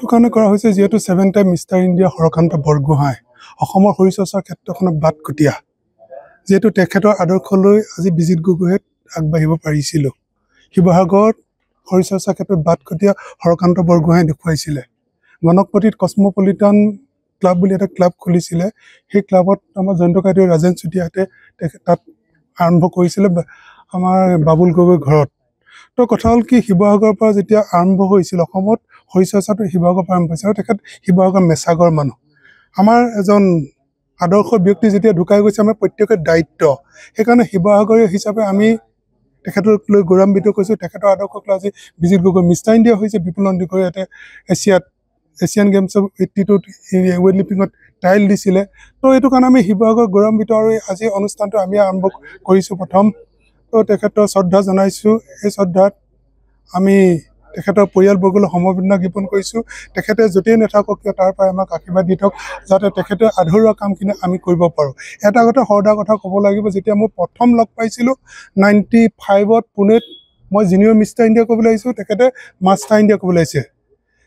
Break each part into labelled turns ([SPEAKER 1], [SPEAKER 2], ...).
[SPEAKER 1] এইটো কাৰণে কৰা হৈছে যেহেতু 7 time mister India Harakanta Borgohain অসমৰ শৰীৰচৰ্চাৰ ক্ষেত্ৰখনত বাটকটীয়া যেহেতু তেখেতৰ আদৰ্শলৈ আজি বিজিত গগৈয়ে আগবাঢ়িব পাৰিছিল শিৱসাগৰত শৰীৰচৰ্চাৰ ক্ষেত্ৰত বাটকটীয়া হৰকান্ত বৰগোহাঁই দেখুৱাইছিলে গণকপতিত কসমপলিটান ক্লাব বুলি এটা ক্লাব খুলিছিলে সেই ক্লাবত আমাৰ জয়ন্ত কাইদেউ ৰাজেন চুতীয়াহঁতে তাত আৰম্ভ কৰিছিলে আমাৰ বাবুল গগৈৰ ঘৰত তো কথা হ'ল কি শিৱসাগৰৰ পৰা যেতিয়া আৰম্ভ হৈছিল অসমত শৰীৰচৰ্চাটো শিৱসাগৰৰ পৰা আৰম্ভ হৈছিল আৰু তেখেত শিৱসাগৰ মেছাগৰ মানুহ আমাৰ এজন আদৰ্শ ব্যক্তি যেতিয়া ঢুকাই গৈছে আমাৰ প্ৰত্যেকৰ দায়িত্ব সেইকাৰণে শিৱসাগৰীয় হিচাপে আমি তেখেতক লৈ গৌৰৱান্বিত কৰিছোঁ তেখেতৰ আদৰ্শক লৈ আজি বিজিত গগৈ মিষ্টাৰ ইণ্ডিয়া হৈছে বিপুল নন্দীগড়ে ইয়াতে এছিয়ান গেমছৰ 82ত ৱেইট লিফটিঙত ট্ৰায়েল দিছিলে তো এইটো কাৰণে আমি শিৱসাগৰ গৌৰৱান্বিত আৰু আজি অনুষ্ঠানটো আমি আৰম্ভ কৰিছোঁ প্ৰথম তো তেখেতৰ শ্ৰদ্ধা জনাইছোঁ এই শ্ৰদ্ধাত আমি তেখেতৰ পৰিয়ালবৰ্গলৈ সমবেদনা জ্ঞাপন কৰিছোঁ তেখেতে য'তেই নাথাকক কিয় তাৰ পৰা আমাক আশীৰ্বাদ দি থওক যাতে তেখেতে আধৰুৱা কামখিনি আমি কৰিব পাৰোঁ এটা কথা সৰদা কথা ক'ব লাগিব যেতিয়া মই প্ৰথম লগ পাইছিলোঁ 95ত পুনেত মই জুনিয়ৰ মিষ্টাৰ ইণ্ডিয়া ক'বলৈ আহিছোঁ তেখেতে মাষ্টাৰ ইণ্ডিয়া ক'বলৈ আহিছে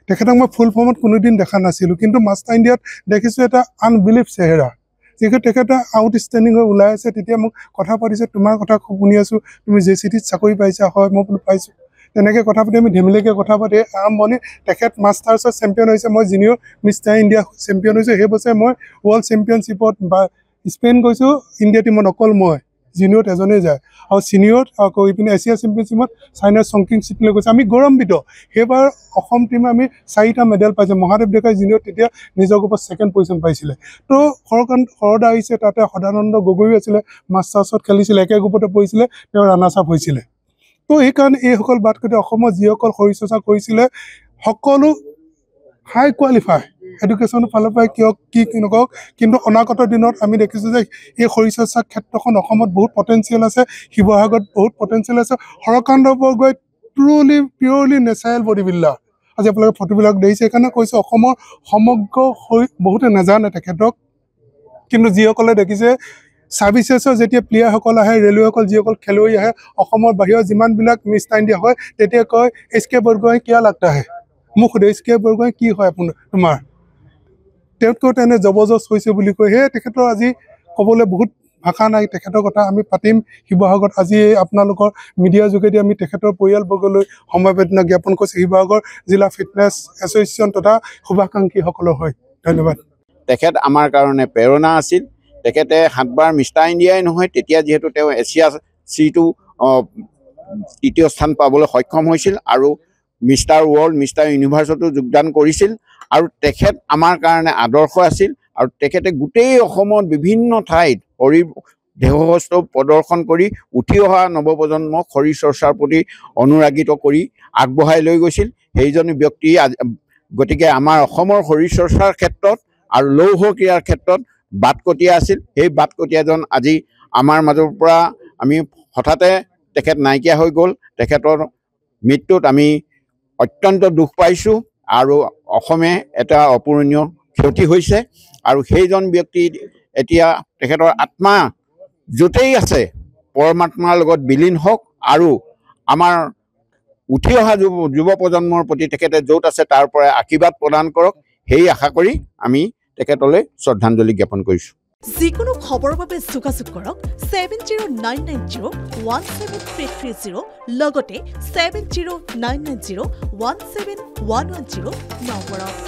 [SPEAKER 1] তেখেতক মই ফুল ফৰ্মত কোনোদিন দেখা নাছিলোঁ কিন্তু মাষ্টাৰ ইণ্ডিয়াত দেখিছোঁ এটা আনবিলিভ চেহেৰা যিহেতু তেখেতে আউটষ্টেণ্ডিং হৈ ওলাই আছে তেতিয়া মোক কথা পাতিছে তোমাৰ কথা খুব শুনি আছোঁ তুমি যে চিটিত চাকৰি পাইছা হয় মই বোলো পাইছোঁ তেনেকৈ কথা পাতি আমি ধেমেলিকৈ কথা পাতি আৰম্ভণি তেখেত মাষ্টাৰ্ছৰ চেম্পিয়ন হৈছে মই জুনিয়ৰ মিষ্টাৰ ইণ্ডিয়া চেম্পিয়ন হৈছোঁ সেই বছৰে মই ৱৰ্ল্ড চেম্পিয়নশ্বিপত বা স্পেইন গৈছোঁ ইণ্ডিয়া টিমত অকল মই জুনিয়ৰত এজনেই যায় আৰু ছিনিয়ৰত আকৌ ইপিনে এছিয়া চেম্পিয়নশ্বিপত চাইনাৰ চংকিং চিটিলৈ গৈছে আমি গৌৰৱান্বিত সেইবাৰ অসম টীমে আমি 4টা মেডেল পাইছোঁ মহাদেৱ ডেকাই জুনিয়ৰত তেতিয়া নিজৰ গ্ৰুপত 2nd পজিশ্যন পাইছিলে তো সৰদা আহিছে তাতে সদানন্দ গগৈও আছিলে মাষ্টাৰ্ছত খেলিছিলে একে গ্ৰুপতে পৰিছিলে তেওঁ ৰানাৰ্ছ আপ হৈছিলে তো সেইকাৰণে এইসকল বাটকটে অসমৰ যিসকল শৰীৰচৰ্চা কৰিছিলে সকলো হাই কোৱালিফাই এডুকেশ্যনৰ ফালৰ পৰাই কিয় কি নকওক কিন্তু অনাগত দিনত আমি দেখিছোঁ যে এই শৰীৰচৰ্চাৰ ক্ষেত্ৰখন অসমত বহুত পটেঞ্চিয়েল আছে শিৱসাগৰত বহুত পটেঞ্চিয়েল আছে Harakanta Borgohain truly purely natural body builder আজি আপোনালোকে ফটোবিলাক দেখিছে সেইকাৰণে কৈছোঁ অসমৰ সমগ্ৰ বহুতে নাজানে তেখেতক কিন্তু যিসকলে দেখিছে ছাৰ্ভিচেছৰ যেতিয়া প্লেয়াৰসকল আহে ৰেলৱেসকল যিসকল খেলুৱৈ আহে অসমৰ বাহিৰৰ যিমানবিলাক মিষ্টাৰ ইণ্ডিয়া হয় তেতিয়া কয় SK বৰগোহাঁই কিয় লাগতা হে মোক সোধে SK বৰগোহাঁই কি হয় তোমাৰ তেওঁতকৈ তেনে জবৰদস্ত হৈছে বুলি কয় সেয়ে তেখেতৰ আজি ক'বলৈ বহুত ভাষা নাই তেখেতৰ কথা আমি পাতিম শিৱসাগৰত আজি আপোনালোকৰ মিডিয়াৰ যোগেদি আমি তেখেতৰ পৰিয়ালবৰ্গলৈ সমবেদনা জ্ঞাপন কৰিছোঁ শিৱসাগৰ জিলা ফিটনেছ এছ'চিয়েশ্যন তথা শুভাকাংক্ষীসকলৰ হৈ ধন্যবাদ
[SPEAKER 2] তেখেত আমাৰ কাৰণে প্ৰেৰণা আছিল তেখেতে 7বাৰ মিষ্টাৰ ইণ্ডিয়াই নহয় তেতিয়া যিহেতু তেওঁ এছিয়া চিটো 3য় স্থান পাবলৈ সক্ষম হৈছিল আৰু মিষ্টাৰ ৱৰ্ল্ড মিষ্টাৰ ইউনিভাৰ্ছতো যোগদান কৰিছিল আৰু তেখেত আমাৰ কাৰণে আদৰ্শ আছিল আৰু তেখেতে গোটেই অসমত বিভিন্ন ঠাইত শৰীৰ দেহস্থ প্ৰদৰ্শন কৰি উঠি অহা নৱপ্ৰজন্মক শৰীৰচৰ্চাৰ প্ৰতি অনুৰাগিত কৰি আগবঢ়াই লৈ গৈছিল সেইজন ব্যক্তি গতিকে আমাৰ অসমৰ শৰীৰচৰ্চাৰ ক্ষেত্ৰত আৰু লৌহ ক্ৰীড়াৰ ক্ষেত্ৰত বাটকটীয়া আছিল সেই বাটকটীয়াজন আজি আমাৰ মাজৰ পৰা আমি হঠাতে তেখেত নাইকিয়া হৈ গ'ল তেখেতৰ মৃত্যুত আমি অত্যন্ত দুখ পাইছোঁ আৰু অসমে এটা অপূৰণীয় ক্ষতি হৈছে আৰু সেইজন ব্যক্তি এতিয়া তেখেতৰ আত্মা য'তেই আছে পৰমাত্মাৰ লগত বিলীন হওক আৰু আমাৰ উঠি অহা যুৱ প্ৰজন্মৰ প্ৰতি তেখেতে য'ত আছে তাৰ পৰা আশীৰ্বাদ প্ৰদান কৰক সেই আশা কৰি আমি তেখেতলৈ শ্ৰদ্ধাঞ্জলি জ্ঞাপন কৰিছোঁ
[SPEAKER 3] যিকোনো খবৰৰ বাবে যোগাযোগ কৰক 7099017330 লগতে 7099017110 নম্বৰত